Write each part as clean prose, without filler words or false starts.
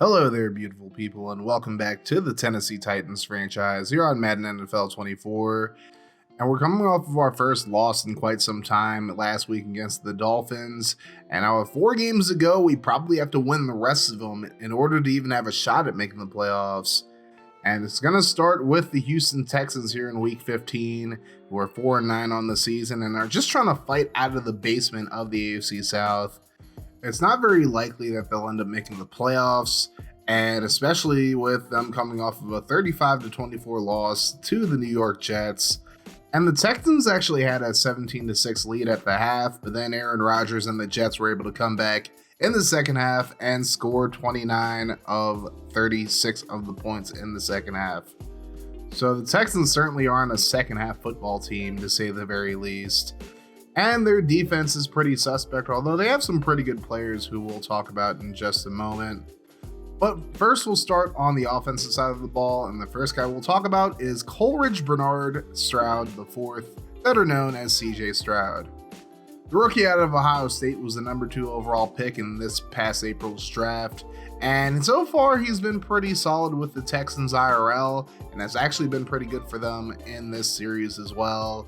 Hello there, beautiful people, and welcome back to the Tennessee Titans franchise here on Madden NFL 24. And we're coming off of our first loss in quite some time last week against the Dolphins. And now, with 4 games to go, we probably have to win the rest of them in order to even have a shot at making the playoffs. And it's going to start with the Houston Texans here in Week 15, who are 4-9 on the season and are just trying to fight out of the basement of the AFC South. It's not very likely that they'll end up making the playoffs, and especially with them coming off of a 35-24 loss to the New York Jets. And the Texans actually had a 17-6 lead at the half, but then Aaron Rodgers and the Jets were able to come back in the second half and score 29 of 36 of the points in the second half. So the Texans certainly aren't a second half football team, to say the very least. And their defense is pretty suspect, although they have some pretty good players who we'll talk about in just a moment. But first, we'll start on the offensive side of the ball, and the first guy we'll talk about is Coleridge Bernard Stroud IV, better known as CJ Stroud. The rookie out of Ohio State was the number 2 overall pick in this past April's draft, and so far he's been pretty solid with the Texans IRL, and has actually been pretty good for them in this series as well.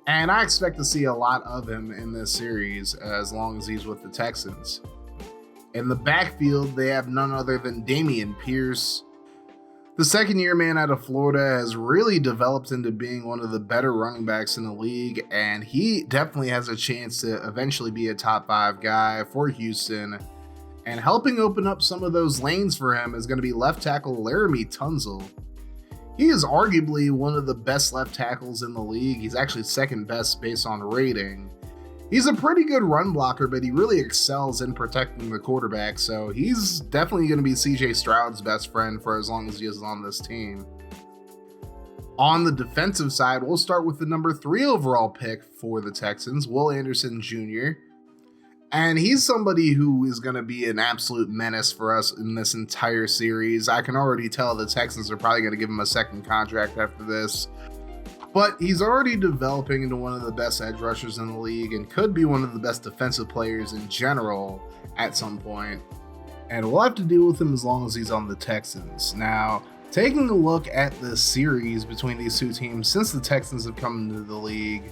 And I expect to see a lot of him in this series as long as he's with the Texans. In the backfield, they have none other than Dameon Pierce. The second-year man out of Florida has really developed into being one of the better running backs in the league, and he definitely has a chance to eventually be a top 5 guy for Houston. And helping open up some of those lanes for him is going to be left tackle Laramie Tunsil. He is arguably one of the best left tackles in the league. He's actually second best based on rating. He's a pretty good run blocker, but he really excels in protecting the quarterback, so he's definitely going to be CJ Stroud's best friend for as long as he is on this team. On the defensive side, we'll start with the number 3 overall pick for the Texans, Will Anderson Jr., and he's somebody who is going to be an absolute menace for us in this entire series. I can already tell the Texans are probably going to give him a second contract after this. But he's already developing into one of the best edge rushers in the league and could be one of the best defensive players in general at some point. And we'll have to deal with him as long as he's on the Texans. Now, taking a look at the series between these two teams since the Texans have come into the league,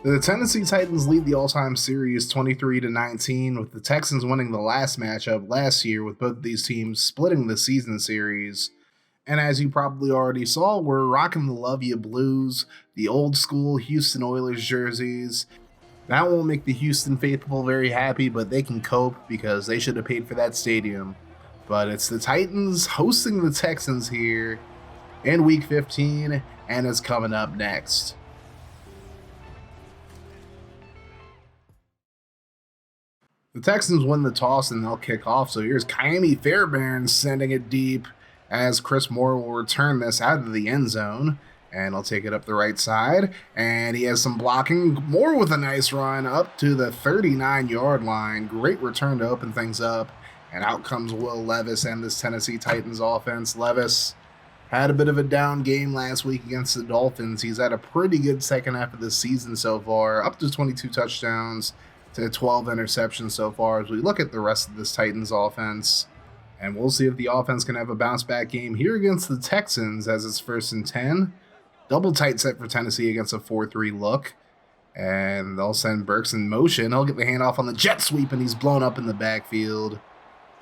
the Tennessee Titans lead the all-time series 23-19, with the Texans winning the last matchup last year, with both of these teams splitting the season series. And as you probably already saw, we're rocking the Love Ya Blues, the old school Houston Oilers jerseys. That won't make the Houston faithful very happy, but they can cope because they should have paid for that stadium. But it's the Titans hosting the Texans here in Week 15, and it's coming up next. The Texans win the toss and they'll kick off, so here's Miami Fairbairn sending it deep as Chris Moore will return this out of the end zone, and I'll take it up the right side, and he has some blocking. Moore with a nice run up to the 39-yard line. Great return to open things up, and out comes Will Levis and this Tennessee Titans offense. Levis had a bit of a down game last week against the Dolphins. He's had a pretty good second half of the season so far, up to 22 touchdowns to 12 interceptions so far as we look at the rest of this Titans offense. And we'll see if the offense can have a bounce back game here against the Texans as it's 1st and 10. Double tight set for Tennessee against a 4-3 look. And they'll send Burks in motion. He'll get the handoff on the jet sweep and he's blown up in the backfield.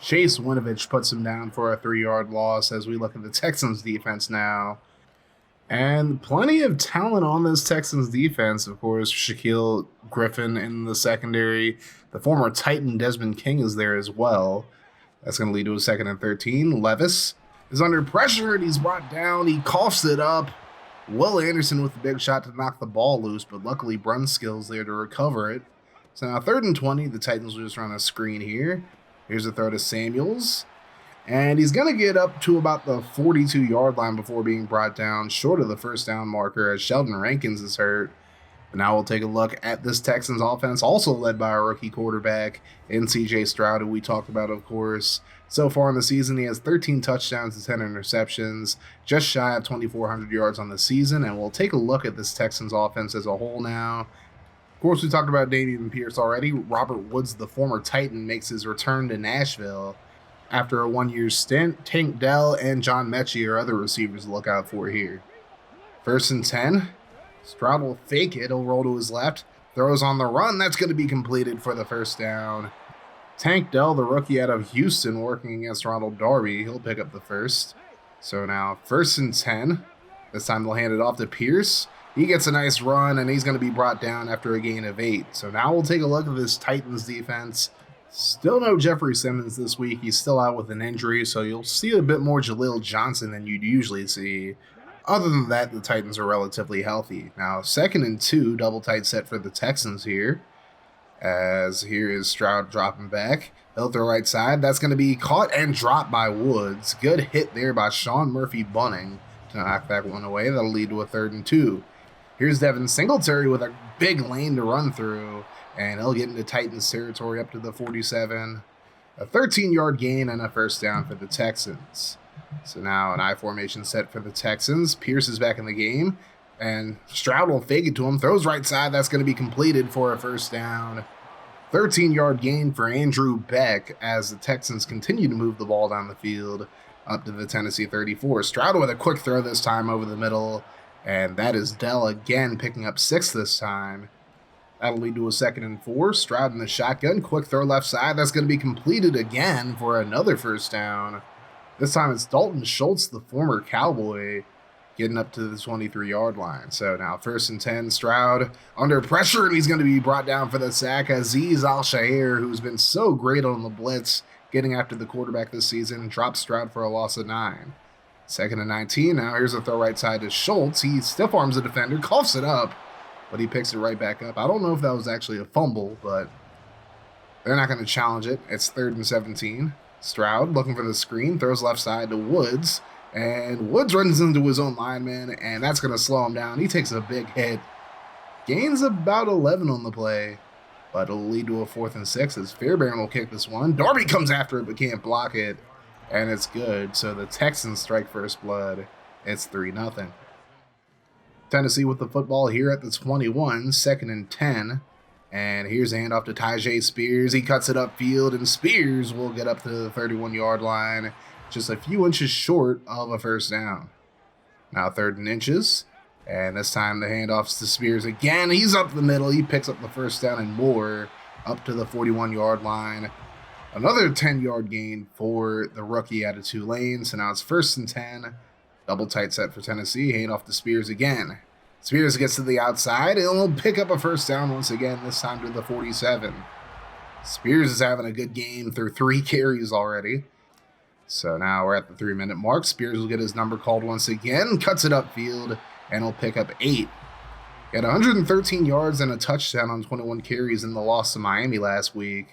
Chase Winovich puts him down for a 3-yard loss as we look at the Texans defense now. And plenty of talent on this Texans defense. Of course, Shaquille Griffin in the secondary. The former Titan Desmond King is there as well. That's going to lead to a 2nd and 13. Levis is under pressure and he's brought down. He coughs it up. Will Anderson with the big shot to knock the ball loose, but luckily Brunskill's there to recover it. So now 3rd and 20. The Titans will just run a screen here. Here's a throw to Samuels. And he's going to get up to about the 42-yard line before being brought down, short of the first down marker as Sheldon Rankins is hurt. But now we'll take a look at this Texans offense, also led by a rookie quarterback in CJ Stroud, who we talked about, of course. So far in the season, he has 13 touchdowns and 10 interceptions, just shy of 2,400 yards on the season. And we'll take a look at this Texans offense as a whole now. Of course, we talked about Dameon Pierce already. Robert Woods, the former Titan, makes his return to Nashville. after a one-year stint. Tank Dell and John Mechie are other receivers to look out for here. 1st and 10. Stroud will fake it. He'll roll to his left. Throws on the run. That's going to be completed for the first down. Tank Dell, the rookie out of Houston, working against Ronald Darby. He'll pick up the first. So now 1st and 10. This time they'll hand it off to Pierce. He gets a nice run, and he's going to be brought down after a gain of 8. So now we'll take a look at this Titans defense. Still no Jeffrey Simmons this week. He's still out with an injury, so you'll see a bit more Jaleel Johnson than you'd usually see. Other than that, the Titans are relatively healthy. Now, 2nd and 2, double tight set for the Texans here. As here is Stroud dropping back. He'll throw right side. That's going to be caught and dropped by Woods. Good hit there by Sean Murphy-Bunting to knock that one away. That'll lead to a 3rd and 2. Here's Devin Singletary with a big lane to run through, and he'll get into Titans territory up to the 47. A 13-yard gain and a first down for the Texans. So now an I formation set for the Texans. Pierce is back in the game, and Stroud will fake it to him. Throws right side. That's going to be completed for a first down. 13-yard gain for Andrew Beck as the Texans continue to move the ball down the field up to the Tennessee 34. Stroud with a quick throw this time over the middle. And that is Dell again picking up 6 this time. That'll lead to a 2nd and 4. Stroud in the shotgun. Quick throw left side. That's going to be completed again for another first down. This time it's Dalton Schultz, the former Cowboy, getting up to the 23-yard line. So now 1st and 10. Stroud under pressure, and he's going to be brought down for the sack. Azeez Al-Shaair, who's been so great on the blitz, getting after the quarterback this season, drops Stroud for a loss of 9. 2nd and 19. Now here's a throw right side to Schultz. He stiff arms the defender, coughs it up, but he picks it right back up. I don't know if that was actually a fumble, but they're not going to challenge it. It's 3rd and 17. Stroud looking for the screen, throws left side to Woods, and Woods runs into his own lineman, and that's going to slow him down. He takes a big hit. Gains about 11 on the play, but it'll lead to a 4th and 6 as Fairbairn will kick this one. Darby comes after it but can't block it. And it's good, so the Texans strike first blood. It's 3-0. Tennessee with the football here at the 21, 2nd and 10. And here's a handoff to Tyjae Spears. He cuts it upfield, and Spears will get up to the 31-yard line, just a few inches short of a first down. Now 3rd and inches, and this time the handoff's to Spears again. He's up the middle. He picks up the first down and more, up to the 41-yard line. Another 10-yard gain for the rookie out of Tulane. So now it's 1st and 10. Double tight set for Tennessee. Hand off to Spears again. Spears gets to the outside, and he'll pick up a first down once again, this time to the 47. Spears is having a good game through 3 carries already. So now we're at the 3-minute mark. Spears will get his number called once again. Cuts it upfield, and he'll pick up 8. He had 113 yards and a touchdown on 21 carries in the loss to Miami last week.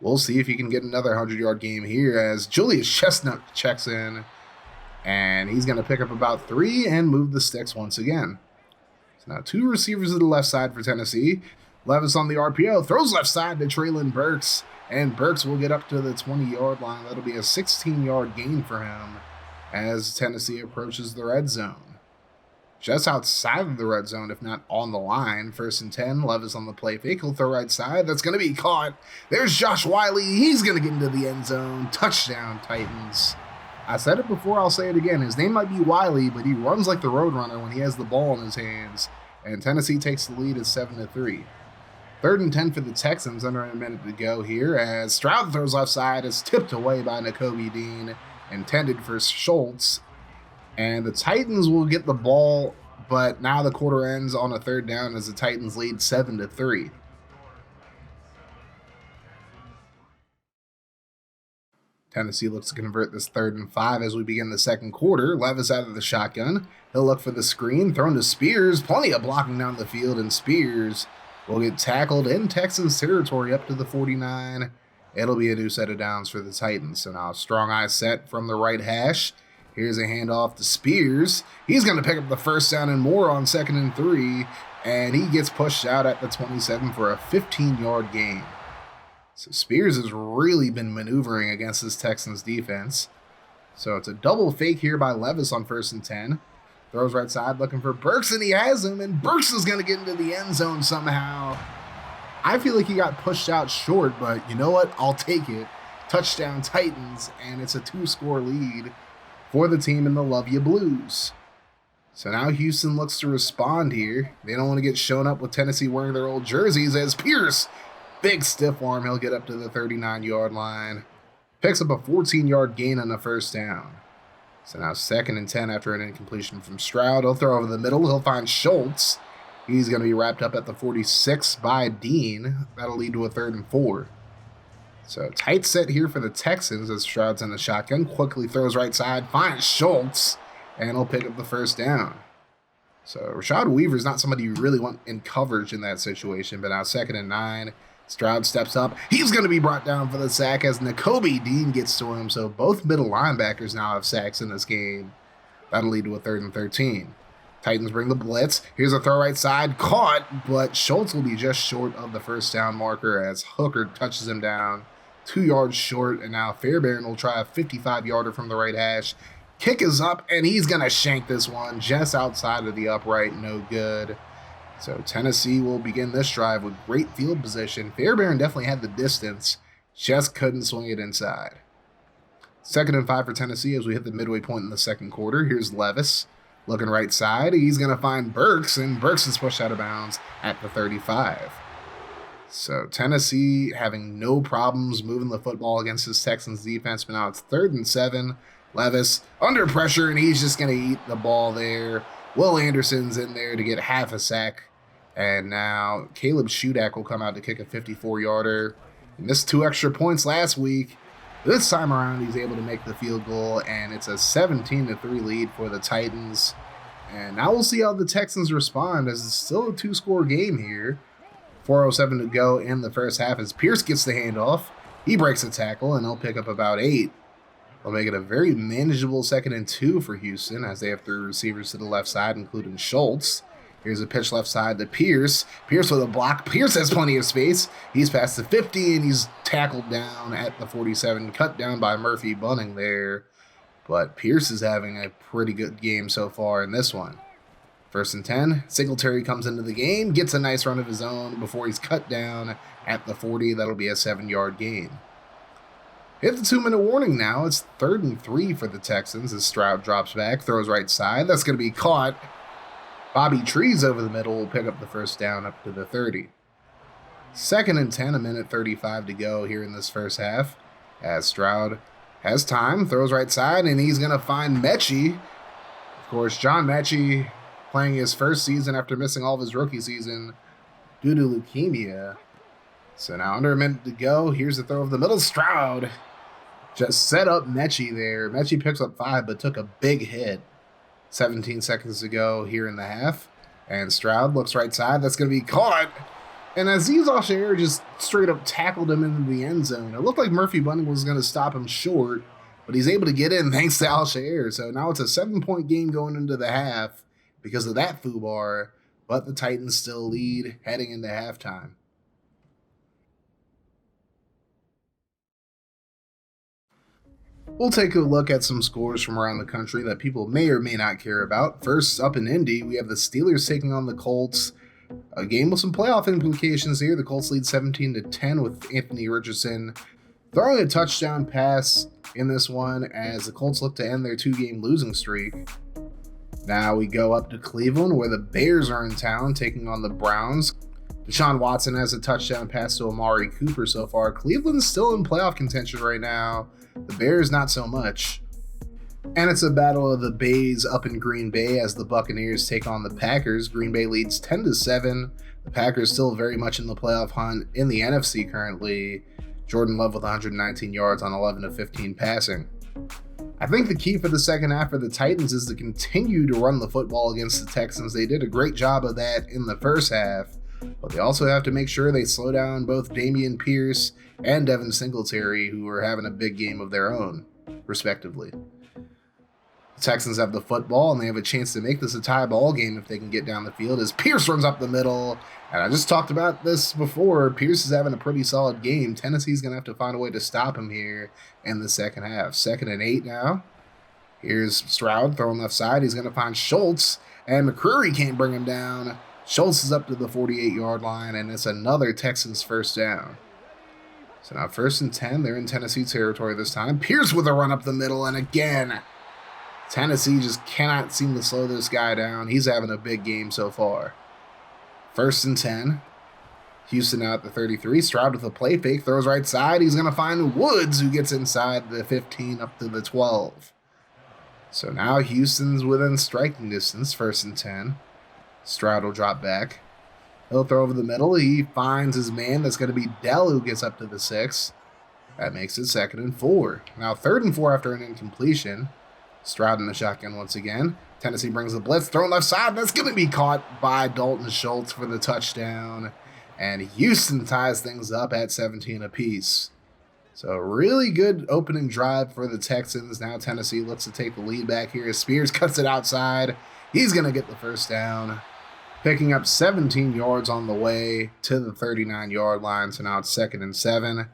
We'll see if he can get another 100-yard game here as Julius Chestnut checks in. And he's going to pick up about 3 and move the sticks once again. So now 2 receivers to the left side for Tennessee. Levis on the RPO, throws left side to Treylon Burks. And Burks will get up to the 20-yard line. That'll be a 16-yard gain for him as Tennessee approaches the red zone. Just outside of the red zone, if not on the line. 1st and 10, Levis on the play fake. He'll throw right side. That's going to be caught. There's Josh Wiley. He's going to get into the end zone. Touchdown, Titans. I said it before, I'll say it again. His name might be Wiley, but he runs like the Roadrunner when he has the ball in his hands. And Tennessee takes the lead at 7-3. 3rd and 10 for the Texans, under a minute to go here, as Stroud throws left side. It's tipped away by Nakobe Dean, intended for Schultz. And the Titans will get the ball, but now the quarter ends on a 3rd down as the Titans lead 7-3. Tennessee looks to convert this 3rd and 5 as we begin the second quarter. Levis out of the shotgun. He'll look for the screen, thrown to Spears. Plenty of blocking down the field, and Spears will get tackled in Texans territory up to the 49. It'll be a new set of downs for the Titans. So now strong eye set from the right hash. Here's a handoff to Spears. He's going to pick up the first down and more on 2nd and 3, and he gets pushed out at the 27 for a 15-yard gain. So Spears has really been maneuvering against this Texans defense. So it's a double fake here by Levis on 1st and 10. Throws right side looking for Burks, and he has him, and Burks is going to get into the end zone somehow. I feel like he got pushed out short, but you know what? I'll take it. Touchdown Titans, and it's a 2-score lead for the team in the Love Ya Blues. So now Houston looks to respond here. They don't want to get shown up with Tennessee wearing their old jerseys as Pierce, big stiff arm, he'll get up to the 39-yard line. Picks up a 14-yard gain on the first down. So now 2nd and 10 after an incompletion from Stroud. He'll throw over the middle. He'll find Schultz. He's going to be wrapped up at the 46 by Dean. That'll lead to a 3rd and 4. So tight set here for the Texans as Stroud's in the shotgun. Quickly throws right side, finds Schultz, and he'll pick up the first down. So Rashad Weaver's not somebody you really want in coverage in that situation, but now 2nd and 9. Stroud steps up. He's going to be brought down for the sack as Nakobe Dean gets to him. So both middle linebackers now have sacks in this game. That'll lead to a 3rd and 13. Titans bring the blitz. Here's a throw right side. Caught, but Schultz will be just short of the first down marker as Hooker touches him down 2 yards short. And now Fairbairn will try a 55-yarder from the right hash. Kick is up, and he's going to shank this one just outside of the upright. No good. So Tennessee will begin this drive with great field position. Fairbairn definitely had the distance, just couldn't swing it inside. 2nd and 5 for Tennessee as we hit the midway point in the second quarter. Here's Levis looking right side. He's going to find Burks, and Burks is pushed out of bounds at the 35. So Tennessee having no problems moving the football against this Texans defense, but now it's 3rd and 7. Levis under pressure, and he's just going to eat the ball there. Will Anderson's in there to get half a sack. And now Caleb Shudak will come out to kick a 54-yarder. He missed 2 extra points last week. This time around, he's able to make the field goal, and it's a 17-3 lead for the Titans. And now we'll see how the Texans respond, as it's still a 2-score game here. 4:07 to go in the first half as Pierce gets the handoff. He breaks a tackle, and he'll pick up about 8. They'll make it a very manageable 2nd and 2 for Houston as they have 3 receivers to the left side, including Schultz. Here's a pitch left side to Pierce. Pierce with a block. Pierce has plenty of space. He's past the 50, and he's tackled down at the 47. Cut down by Murphy Bunning there. But Pierce is having a pretty good game so far in this one. 1st and 10. Singletary comes into the game, gets a nice run of his own before he's cut down at the 40. That'll be a 7-yard gain. Hit the 2-minute warning now. It's 3rd and 3 for the Texans as Stroud drops back, throws right side. That's going to be caught. Bobby Trees over the middle will pick up the first down up to the 30. 2nd and 10, 1:35 to go here in this first half. As Stroud has time, throws right side, and he's going to find Mechie. Of course, John Mechie playing his first season after missing all of his rookie season due to leukemia. So now under a minute to go. Here's the throw of the middle. Stroud just set up Mechie there. Mechie picks up 5, but took a big hit. 17 seconds to go here in the half. And Stroud looks right side. That's going to be caught. And Azeez Al-Shaair just straight up tackled him into the end zone. It looked like Murphy Bunning was going to stop him short, but he's able to get in thanks to Al-Shaair. So now it's a 7-point game going into the half because of that foobar, but the Titans still lead heading into halftime. We'll take a look at some scores from around the country that people may or may not care about. First, up in Indy, we have the Steelers taking on the Colts. A game with some playoff implications here. The Colts lead 17-10 with Anthony Richardson throwing a touchdown pass in this one as the Colts look to end their 2-game losing streak. Now we go up to Cleveland where the Bears are in town taking on the Browns. Deshaun Watson has a touchdown pass to Amari Cooper so far. Cleveland's still in playoff contention right now. The Bears, not so much. And it's a battle of the Bays up in Green Bay as the Buccaneers take on the Packers. Green Bay leads 10-7. The Packers still very much in the playoff hunt in the NFC currently. Jordan Love with 119 yards on 11-15 passing. I think the key for the second half for the Titans is to continue to run the football against the Texans. They did a great job of that in the first half, but they also have to make sure they slow down both Dameon Pierce and Devin Singletary, who are having a big game of their own, respectively. The Texans have the football, and they have a chance to make this a tie ball game if they can get down the field, as Pierce runs up the middle. And I just talked about this before. Pierce is having a pretty solid game. Tennessee's going to have to find a way to stop him here in the second half. 2nd and 8 now. Here's Stroud throwing left side. He's going to find Schultz, and McCreary can't bring him down. Schultz is up to the 48-yard line, and it's another Texans first down. So now 1st and 10, they're in Tennessee territory this time. Pierce with a run up the middle, and again, Tennessee just cannot seem to slow this guy down. He's having a big game so far. 1st and 10. Houston out the 33. Stroud with a play fake. Throws right side. He's going to find Woods, who gets inside the 15 up to the 12. So now Houston's within striking distance. 1st and 10. Stroud will drop back. He'll throw over the middle. He finds his man. That's going to be Dell, who gets up to the 6. That makes it 2nd and 4. Now 3rd and 4 after an incompletion. Stroud in the shotgun once again. Tennessee brings the blitz. Thrown left side. That's going to be caught by Dalton Schultz for the touchdown. And Houston ties things up at 17 apiece. So really good opening drive for the Texans. Now Tennessee looks to take the lead back here as Spears cuts it outside. He's going to get the 1st down. Picking up 17 yards on the way to the 39-yard line. So now it's 2nd and 7.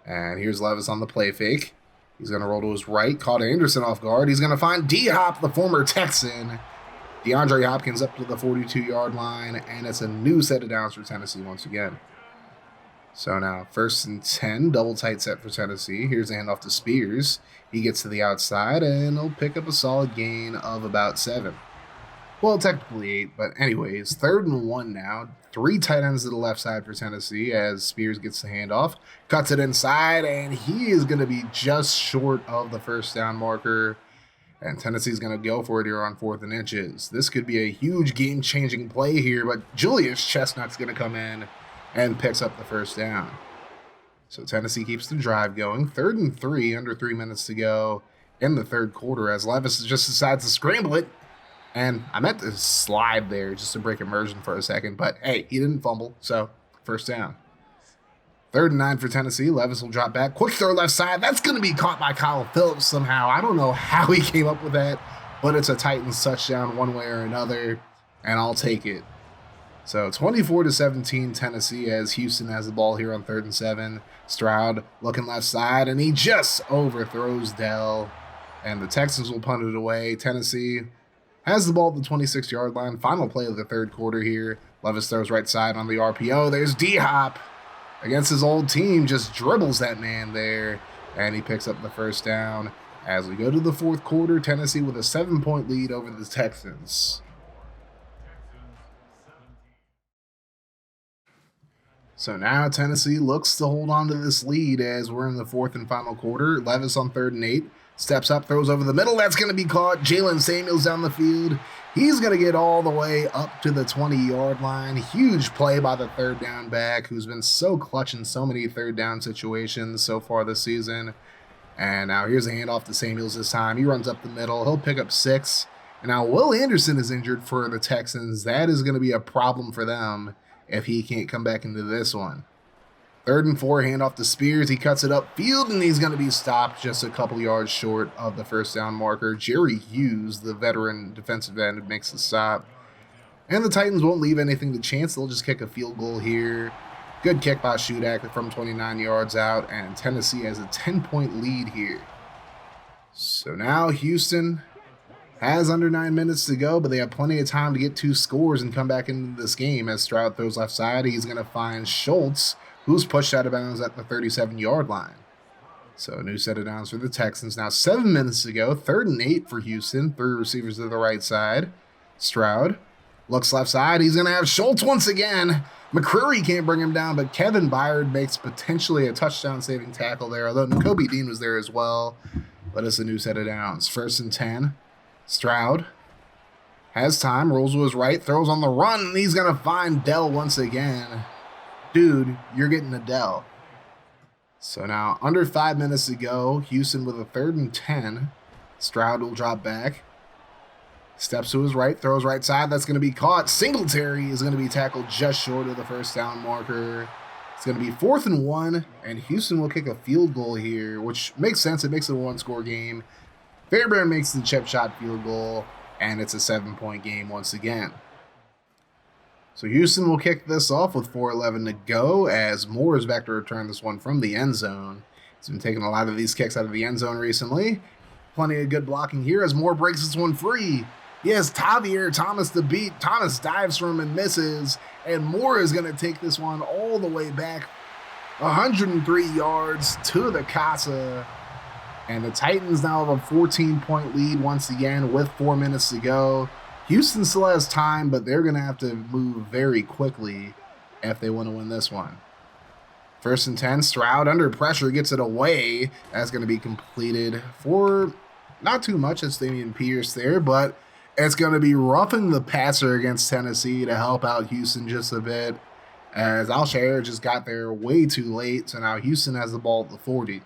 And here's Levis on the play fake. He's going to roll to his right. Caught Anderson off guard. He's going to find D-Hop, the former Texan. DeAndre Hopkins up to the 42-yard line. And it's a new set of downs for Tennessee once again. So now 1st and 10. Double tight set for Tennessee. Here's the handoff to Spears. He gets to the outside. And he'll pick up a solid gain of about 7. Well, technically 8, but anyways, 3rd and 1 now. 3 tight ends to the left side for Tennessee as Spears gets the handoff. Cuts it inside, and he is going to be just short of the 1st down marker. And Tennessee's going to go for it here on 4th and inches. This could be a huge game-changing play here, but Julius Chestnut's going to come in and picks up the 1st down. So Tennessee keeps the drive going. 3rd and 3, under 3 minutes to go in the 3rd quarter as Levis just decides to scramble it. And I meant to slide there just to break immersion for a second, but hey, he didn't fumble, so 1st down. 3rd and 9 for Tennessee. Levis will drop back. Quick throw left side. That's going to be caught by Kyle Phillips somehow. I don't know how he came up with that, but it's a Titans touchdown one way or another, and I'll take it. So 24-17 Tennessee as Houston has the ball here on 3rd and 7. Stroud looking left side, and he just overthrows Dell, and the Texans will punt it away. Tennessee has the ball at the 26-yard line. Final play of the 3rd quarter here. Levis throws right side on the RPO. There's D-Hop against his old team. Just dribbles that man there. And he picks up the 1st down. As we go to the 4th quarter, Tennessee with a 7-point lead over the Texans. So now Tennessee looks to hold on to this lead as we're in the 4th and final quarter. Levis on 3rd and 8. Steps up, throws over the middle. That's going to be caught. Jalen Samuels down the field. He's going to get all the way up to the 20-yard line. Huge play by the 3rd down back who's been so clutch in so many 3rd down situations so far this season. And now here's a handoff to Samuels this time. He runs up the middle. He'll pick up 6. And now Will Anderson is injured for the Texans. That is going to be a problem for them if he can't come back into this one. 3rd and 4, handoff to Spears. He cuts it upfield, and he's going to be stopped just a couple yards short of the 1st down marker. Jerry Hughes, the veteran defensive end, makes the stop. And the Titans won't leave anything to chance. They'll just kick a field goal here. Good kick by Shudak from 29 yards out, and Tennessee has a 10-point lead here. So now Houston has under 9 minutes to go, but they have plenty of time to get 2 scores and come back into this game. As Stroud throws left side, he's going to find Schultz, who's pushed out of bounds at the 37-yard line. So a new set of downs for the Texans. Now 7 minutes to go. 3rd and 8 for Houston. 3 receivers to the right side. Stroud looks left side. He's going to have Schultz once again. McCreary can't bring him down, but Kevin Byard makes potentially a touchdown-saving tackle there, although N'Kobe Dean was there as well. But it's a new set of downs. 1st and 10. Stroud has time. Rolls to his right. Throws on the run, and he's going to find Dell once again. Dude, you're getting a Dell. So now, under 5 minutes to go, Houston with a 3rd and 10. Stroud will drop back. Steps to his right, throws right side. That's going to be caught. Singletary is going to be tackled just short of the 1st down marker. It's going to be 4th and 1, and Houston will kick a field goal here, which makes sense. It makes it a 1-score game. Fairbairn makes the chip shot field goal, and it's a 7-point game once again. So Houston will kick this off with 4:11 to go as Moore is back to return this one from the end zone. He's been taking a lot of these kicks out of the end zone recently. Plenty of good blocking here as Moore breaks this one free. He has Tavier Thomas to beat. Thomas dives from him and misses, and Moore is going to take this one all the way back 103 yards to the casa. And the Titans now have a 14-point lead once again with 4 minutes to go. Houston still has time, but they're going to have to move very quickly if they want to win this one. 1st and 10, Stroud under pressure gets it away. That's going to be completed for not too much. It's Damian Pierce there, but it's going to be roughing the passer against Tennessee to help out Houston just a bit, as Alshire just got there way too late. So now Houston has the ball at the 40.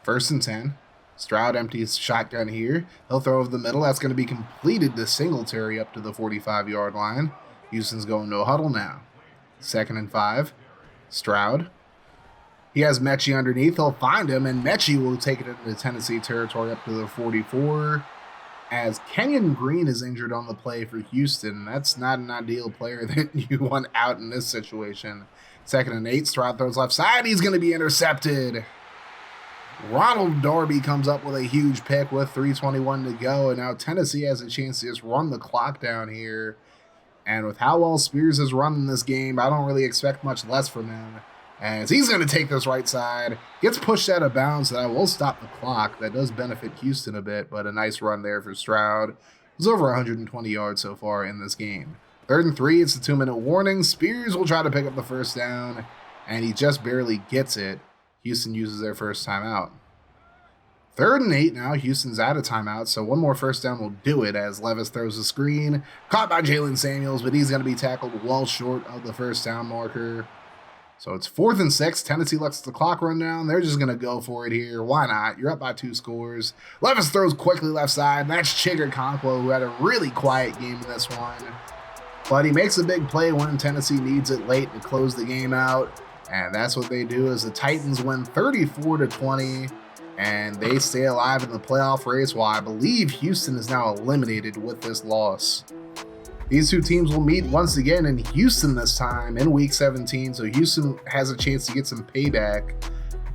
1st and 10. Stroud empties shotgun here. He'll throw over the middle. That's going to be completed to Singletary up to the 45-yard line. Houston's going no huddle now. 2nd and 5. Stroud. He has Mechie underneath. He'll find him, and Mechie will take it into Tennessee territory up to the 44. As Kenyon Green is injured on the play for Houston. That's not an ideal player that you want out in this situation. 2nd and 8. Stroud throws left side. He's going to be intercepted. Ronald Darby comes up with a huge pick with 3:21 to go, and now Tennessee has a chance to just run the clock down here. And with how well Spears has run in this game, I don't really expect much less from him, as he's going to take this right side, gets pushed out of bounds, so that will stop the clock. That does benefit Houston a bit, but a nice run there for Stroud. It was over 120 yards so far in this game. 3rd and 3, it's a 2-minute warning. Spears will try to pick up the 1st down, and he just barely gets it. Houston uses their first timeout. 3rd and 8 now. Houston's out of timeout, so one more 1st down will do it as Levis throws the screen. Caught by Jalen Samuels, but he's going to be tackled well short of the 1st down marker. So it's 4th and 6. Tennessee lets the clock run down. They're just going to go for it here. Why not? You're up by 2 scores. Levis throws quickly left side. That's Chigga Conquo, who had a really quiet game in this one. But he makes a big play when Tennessee needs it late to close the game out. And that's what they do, as the Titans win 34-20, and they stay alive in the playoff race, while I believe Houston is now eliminated with this loss. These two teams will meet once again in Houston this time in Week 17, so Houston has a chance to get some payback.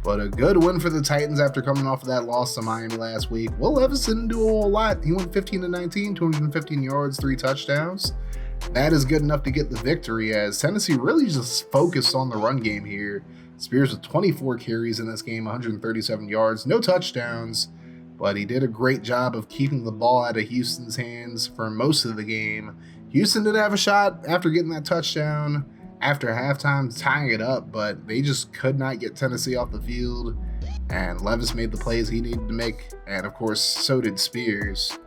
But a good win for the Titans after coming off of that loss to Miami last week. Will Levis didn't do a whole lot. He went 15-19, 215 yards, 3 touchdowns. That is good enough to get the victory, as Tennessee really just focused on the run game here. Spears with 24 carries in this game, 137 yards, no touchdowns, but he did a great job of keeping the ball out of Houston's hands for most of the game. Houston did have a shot after getting that touchdown after halftime, tying it up, but they just could not get Tennessee off the field, and Levis made the plays he needed to make, and of course, so did Spears.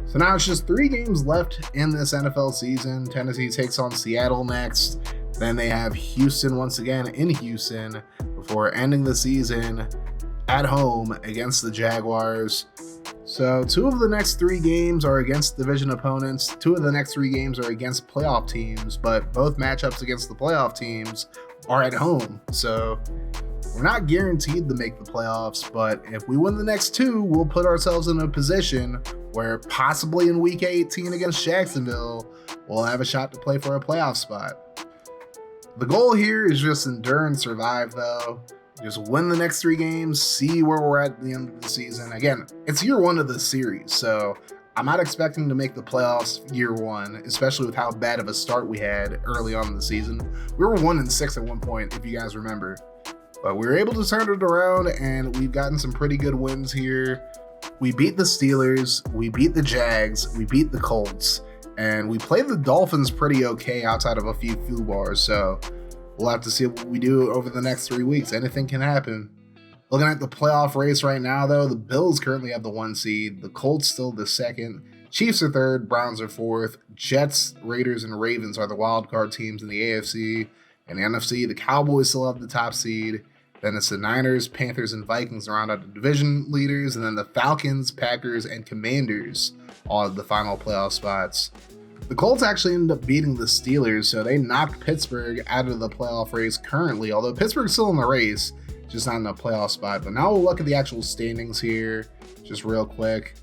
So now it's just 3 games left in this NFL season. Tennessee takes on Seattle next. Then they have Houston once again in Houston before ending the season at home against the Jaguars. So 2 of the next 3 games are against division opponents. 2 of the next 3 games are against playoff teams, but both matchups against the playoff teams are at home. So we're not guaranteed to make the playoffs, but if we win the next 2, we'll put ourselves in a position where possibly in Week 18 against Jacksonville, we'll have a shot to play for a playoff spot. The goal here is just endure and survive, though. Just win the next 3 games, see where we're at the end of the season. Again, it's year 1 of the series, so I'm not expecting to make the playoffs year 1, especially with how bad of a start we had early on in the season. We were 1-6 at one point, if you guys remember. But we were able to turn it around, and we've gotten some pretty good wins here. We beat the Steelers, we beat the Jags, we beat the Colts, and we played the Dolphins pretty okay outside of a few bars, so we'll have to see what we do over the next 3 weeks. Anything can happen. Looking at the playoff race right now, though, the Bills currently have the 1 seed, the Colts still the 2nd, Chiefs are 3rd, Browns are 4th, Jets, Raiders, and Ravens are the wildcard teams in the AFC. In the NFC, the Cowboys still have the top seed. Then it's the Niners, Panthers, and Vikings round out the division leaders, and then the Falcons, Packers, and Commanders all have the final playoff spots. The Colts actually ended up beating the Steelers, so they knocked Pittsburgh out of the playoff race currently, although Pittsburgh's still in the race, just not in a playoff spot. But now we'll look at the actual standings here, just real quick.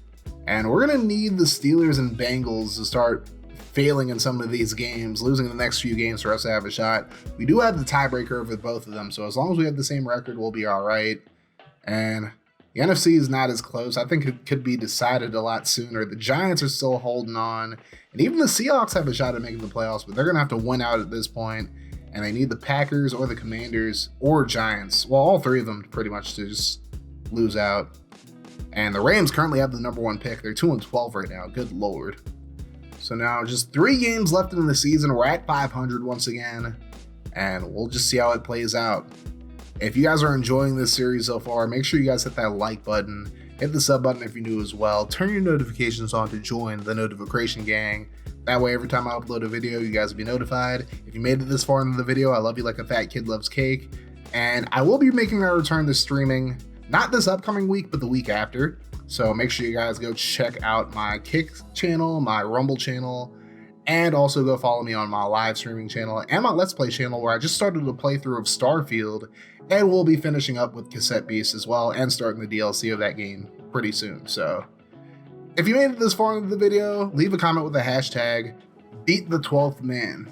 And we're going to need the Steelers and Bengals to start failing in some of these games, losing the next few games for us to have a shot. We do have the tiebreaker with both of them, so as long as we have the same record, we'll be all right. And the NFC is not as close. I think it could be decided a lot sooner. The Giants are still holding on, and even the Seahawks have a shot at making the playoffs, but they're going to have to win out at this point. and they need the Packers or the Commanders or Giants, well, all three of them pretty much, to just lose out. And the Rams currently have the #1 pick. They're 2-12 right now. Good Lord. So now just 3 games left in the season. We're at 500 once again, and we'll just see how it plays out. If you guys are enjoying this series so far, make sure you guys hit that like button, hit the sub button if you're new as well, turn your notifications on to join the notification gang. That way, every time I upload a video, you guys will be notified. If you made it this far into the video, I love you like a fat kid loves cake. And I will be making my return to streaming, not this upcoming week, but the week after. So make sure you guys go check out my Kick channel, my Rumble channel, and also go follow me on my live streaming channel and my Let's Play channel, where I just started a playthrough of Starfield, and we'll be finishing up with Cassette Beast as well and starting the DLC of that game pretty soon. So if you made it this far into the video, leave a comment with the hashtag #BeatThe12th Man.